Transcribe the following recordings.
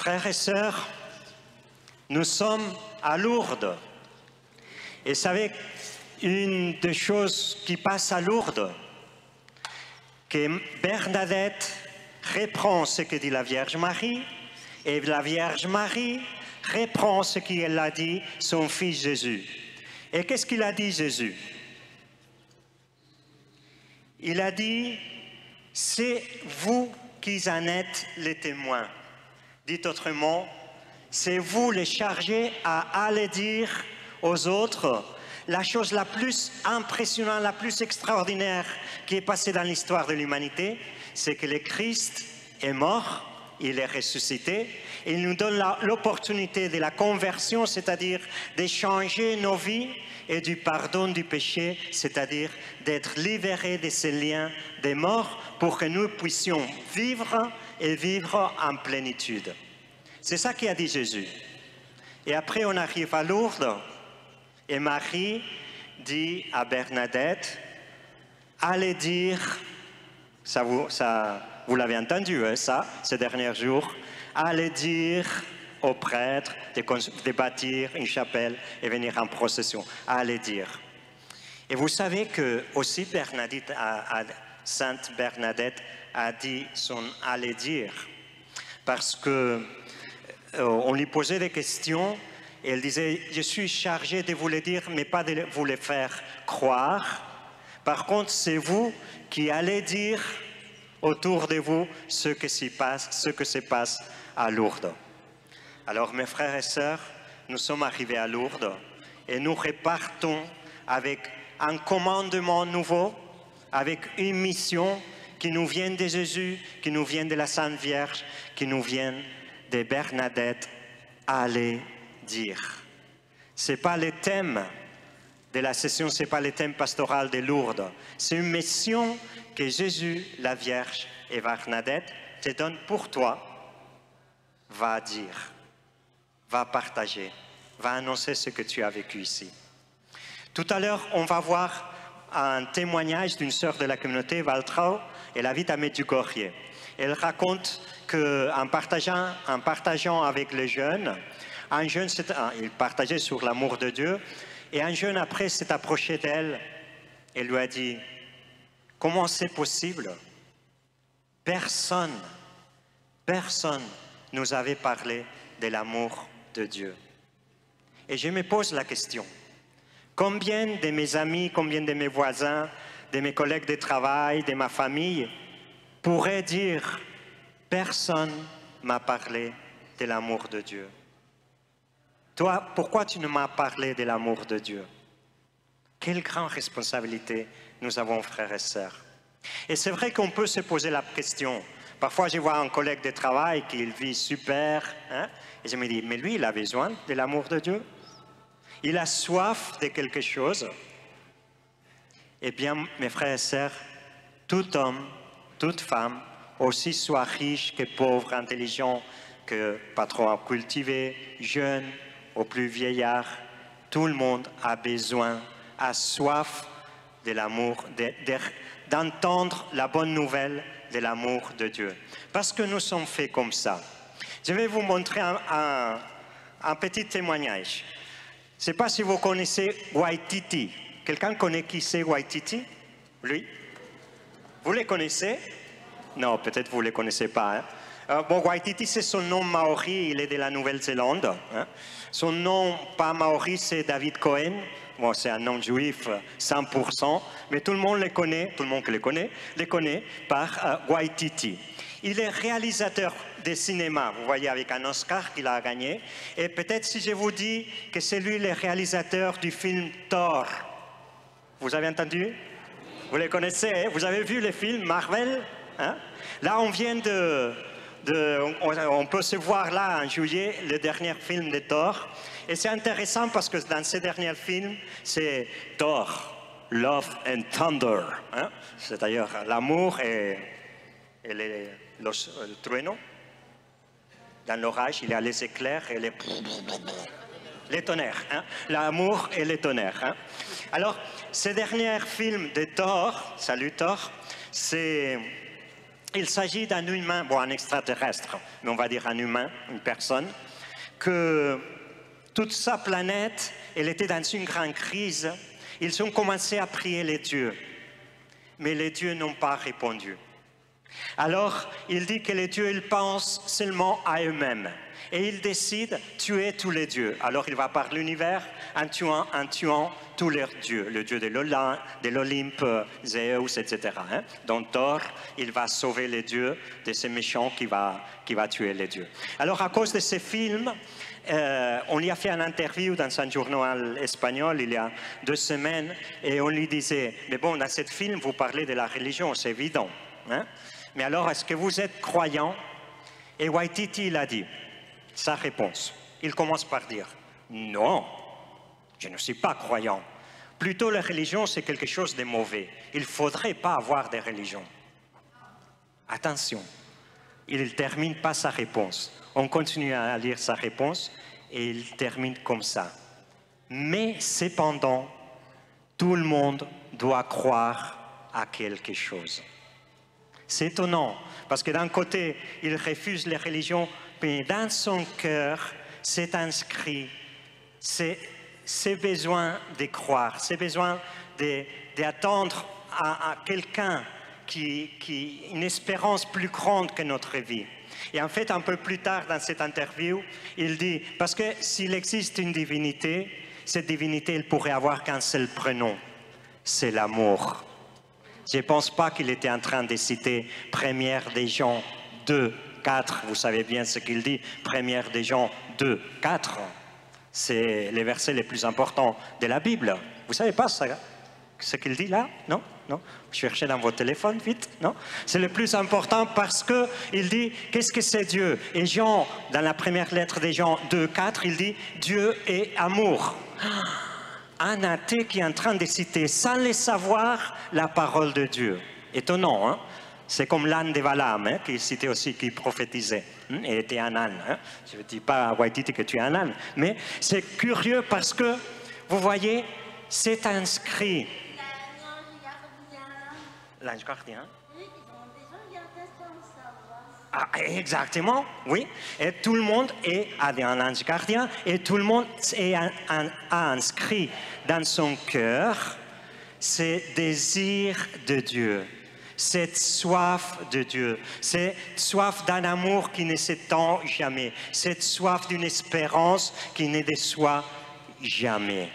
Frères et sœurs, nous sommes à Lourdes. Et vous savez, une des choses qui passe à Lourdes, que Bernadette reprend ce que dit la Vierge Marie, et la Vierge Marie reprend ce qu'elle a dit son fils Jésus. Et qu'est-ce qu'il a dit Jésus? Il a dit, c'est vous qui en êtes les témoins. Dit autrement, c'est vous les chargés à aller dire aux autres la chose la plus impressionnante, la plus extraordinaire qui est passée dans l'histoire de l'humanité, c'est que le Christ est mort, il est ressuscité, et il nous donne l'opportunité de la conversion, c'est-à-dire de changer nos vies, et du pardon du péché, c'est-à-dire d'être libérés de ces liens des morts pour que nous puissions vivre et vivre en plénitude. C'est ça qu'a dit Jésus. Et après, on arrive à Lourdes, et Marie dit à Bernadette, allez dire, vous l'avez entendu, hein, ça, ces derniers jours, allez dire aux prêtres de bâtir une chapelle et venir en procession. Allez dire. Et vous savez que aussi Sainte Bernadette a dit son allez dire, parce que on lui posait des questions et elle disait, je suis chargée de vous les dire, mais pas de vous les faire croire. Par contre, c'est vous qui allez dire autour de vous ce que se passe à Lourdes. Alors, mes frères et sœurs, nous sommes arrivés à Lourdes et nous repartons avec un commandement nouveau, avec une mission qui nous vient de Jésus, qui nous vient de la Sainte Vierge, qui nous vient de Bernadette. Allez dire. Ce n'est pas le thème de la session, ce n'est pas le thème pastoral de Lourdes. C'est une mission que Jésus, la Vierge et Bernadette te donnent pour toi. Va dire, va partager, va annoncer ce que tu as vécu ici. Tout à l'heure, on va voir un témoignage d'une sœur de la communauté, Valtrau, elle habite à Medjugorje. Elle raconte qu'en partageant avec les jeunes, un jeune, il partageait sur l'amour de Dieu, et un jeune après s'est approché d'elle et lui a dit, comment c'est possible? Personne nous avait parlé de l'amour de Dieu. Et je me pose la question, combien de mes amis, combien de mes voisins, de mes collègues de travail, de ma famille, pourraient dire, personne ne m'a parlé de l'amour de Dieu? Toi, pourquoi tu ne m'as parlé de l'amour de Dieu? Quelle grande responsabilité nous avons, frères et sœurs. Et c'est vrai qu'on peut se poser la question. Parfois, je vois un collègue de travail qui vit super, hein, et je me dis, mais lui, il a besoin de l'amour de Dieu? Il a soif de quelque chose? Eh bien, mes frères et sœurs, tout homme, toute femme, aussi soit riche que pauvre, intelligent, que pas trop cultivé, jeune, au plus vieillard, tout le monde a besoin, a soif de l'amour, d'entendre la bonne nouvelle de l'amour de Dieu. Parce que nous sommes faits comme ça. Je vais vous montrer un petit témoignage. Je ne sais pas si vous connaissez Waititi. Quelqu'un connaît qui c'est Waititi? Lui? Vous les connaissez? Non, peut-être vous ne les connaissez pas. Hein? Bon, Waititi, c'est son nom maori, il est de la Nouvelle-Zélande. Hein? Son nom, pas maori, c'est David Cohen. Bon, c'est un nom juif 100%, mais tout le monde les connaît, tout le monde qui les connaît par Waititi. Il est réalisateur de cinéma, vous voyez, avec un Oscar qu'il a gagné. Et peut-être si je vous dis que c'est lui le réalisateur du film Thor. Vous avez entendu? Vous les connaissez, hein? Vous avez vu les films Marvel, hein? Là, on vient on peut se voir là en juillet, le dernier film de Thor. Et c'est intéressant parce que dans ce dernier film, c'est Thor, Love and Thunder. Hein? C'est-à-dire l'amour et le trueno. Dans l'orage, il y a les éclairs et les tonnerres. Hein? L'amour et les tonnerres. Hein? Alors, ce dernier film de Thor, Salut Thor, c'est il s'agit d'un humain, bon, un extraterrestre, mais on va dire un humain, une personne, que toute sa planète, elle était dans une grande crise. Ils ont commencé à prier les dieux, mais les dieux n'ont pas répondu. Alors, il dit que les dieux, ils pensent seulement à eux-mêmes. Et ils décident de tuer tous les dieux. Alors, il va par l'univers en tuant tous leurs dieux. Le dieu de l'Olympe, Zeus, etc. Donc, Thor, il va sauver les dieux de ces méchants qui va tuer les dieux. Alors, à cause de ces films, on lui a fait une interview dans un journal espagnol il y a 2 semaines. Et on lui disait, mais bon, dans ce film, vous parlez de la religion, c'est évident. Mais alors, est-ce que vous êtes croyant? Et Waititi, il a dit, sa réponse, il commence par dire, non, je ne suis pas croyant. Plutôt, la religion, c'est quelque chose de mauvais. Il ne faudrait pas avoir de religion. Attention, il ne termine pas sa réponse. On continue à lire sa réponse et il termine comme ça. Mais cependant, tout le monde doit croire à quelque chose. C'est étonnant, parce que d'un côté, il refuse les religions, mais dans son cœur, c'est inscrit, c'est besoin de croire, c'est besoin d'attendre à quelqu'un qui une espérance plus grande que notre vie. Et en fait, un peu plus tard dans cette interview, il dit, parce que s'il existe une divinité, cette divinité, elle pourrait avoir qu'un seul prénom, c'est l'amour. Je ne pense pas qu'il était en train de citer Première des Gens 2, 4. Vous savez bien ce qu'il dit. Première des Gens 2, 4. C'est les versets les plus importants de la Bible. Vous ne savez pas ça, ce qu'il dit là? Non? Non? Cherchez dans votre téléphone, vite. Non? C'est le plus important parce qu'il dit, qu'est-ce que c'est Dieu? Et Jean, dans la première lettre des Jean 2, 4, il dit, Dieu est amour. Un athée qui est en train de citer, sans le savoir, la parole de Dieu. Étonnant, hein? C'est comme l'âne de Balaam, qui citait aussi, qui prophétisait. Il était un âne. Je ne dis pas à Waititi que tu es un âne, mais c'est curieux parce que, vous voyez, c'est inscrit. L'ange gardien. Ah, exactement, oui. Et tout le monde a un ange gardien et tout le monde a inscrit dans son cœur ce désir de Dieu, cette soif de Dieu, cette soif d'un amour qui ne s'étend jamais, cette soif d'une espérance qui ne déçoit jamais.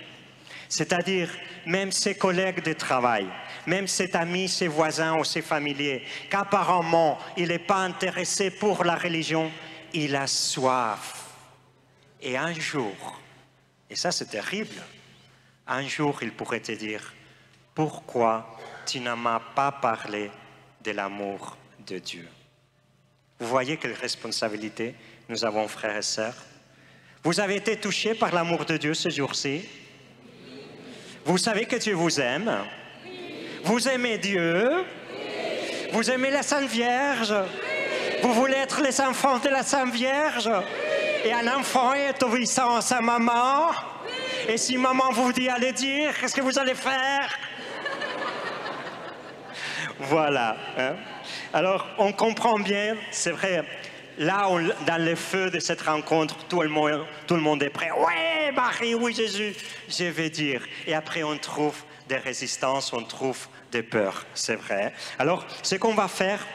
C'est-à-dire, même ses collègues de travail, même cet ami, ses voisins ou ses familiers, qu'apparemment il n'est pas intéressé pour la religion, il a soif. Et un jour, et ça c'est terrible, un jour il pourrait te dire, pourquoi tu ne m'as pas parlé de l'amour de Dieu? Vous voyez quelle responsabilité nous avons, frères et sœurs? Vous avez été touchés par l'amour de Dieu ce jour-ci? Vous savez que Dieu vous aime? Vous aimez Dieu? Vous aimez la Sainte Vierge? Vous voulez être les enfants de la Sainte Vierge? Et un enfant est obéissant à sa maman? Et si maman vous dit allez dire, qu'est-ce que vous allez faire? Voilà. Alors, on comprend bien, c'est vrai, là, dans le feu de cette rencontre, tout le monde est prêt. Ouais, Marie, oui, Jésus, je vais dire. Et après, on trouve des résistances, on trouve des peurs, c'est vrai. Alors, ce qu'on va faire,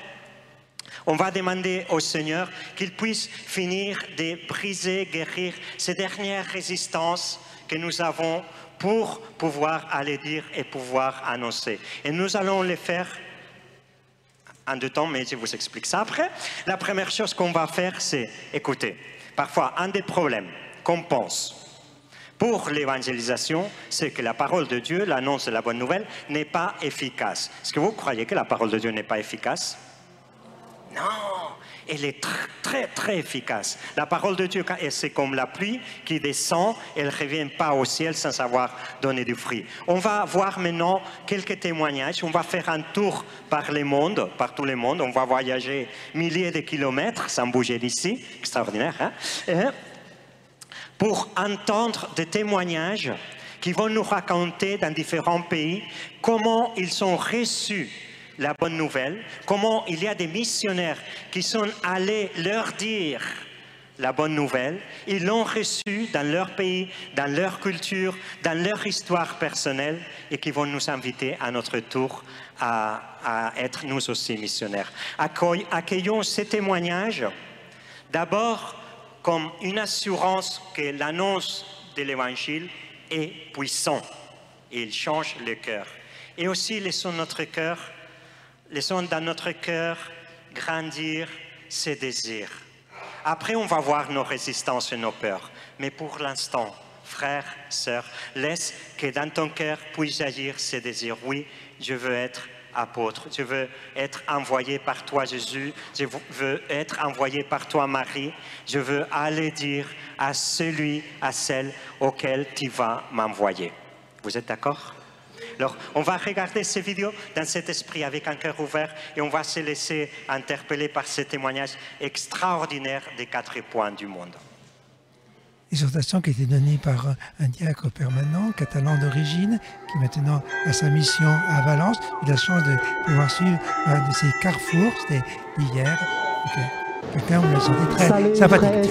on va demander au Seigneur qu'il puisse finir de briser, guérir ces dernières résistances que nous avons pour pouvoir aller dire et pouvoir annoncer. Et nous allons le faire en 2 temps, mais je vous explique ça après. La première chose qu'on va faire, c'est, écoutez, parfois un des problèmes qu'on pense pour l'évangélisation, c'est que la parole de Dieu, l'annonce de la bonne nouvelle, n'est pas efficace. Est-ce que vous croyez que la parole de Dieu n'est pas efficace? Non, elle est très, très efficace. La parole de Dieu, c'est comme la pluie qui descend, elle ne revient pas au ciel sans avoir donné du fruit. On va voir maintenant quelques témoignages. On va faire un tour par tout le monde. On va voyager milliers de kilomètres sans bouger d'ici. Extraordinaire, hein? Pour entendre des témoignages qui vont nous raconter dans différents pays comment ils ont reçu la bonne nouvelle, comment il y a des missionnaires qui sont allés leur dire la bonne nouvelle, ils l'ont reçue dans leur pays, dans leur culture, dans leur histoire personnelle et qui vont nous inviter à notre tour à être nous aussi missionnaires. Accueillons ces témoignages d'abord comme une assurance que l'annonce de l'Évangile est puissant et il change le cœur. Et aussi laissons dans notre cœur grandir ces désirs. Après, on va voir nos résistances et nos peurs. Mais pour l'instant, frères, sœurs, laisse que dans ton cœur puisse agir ces désirs. Oui, je veux être apôtre. Je veux être envoyé par toi, Jésus. Je veux être envoyé par toi, Marie. Je veux aller dire à celui, à celle auquel tu vas m'envoyer. Vous êtes d'accord? Alors, on va regarder ces vidéos dans cet esprit avec un cœur ouvert et on va se laisser interpeller par ces témoignages extraordinaires des 4 points du monde. Exhortation qui a été donnée par un diacre permanent, catalan d'origine, qui maintenant a sa mission à Valence. Il a la chance de pouvoir suivre un de ces carrefours, c'était hier. Quelqu'un me l'a senti très sympathique.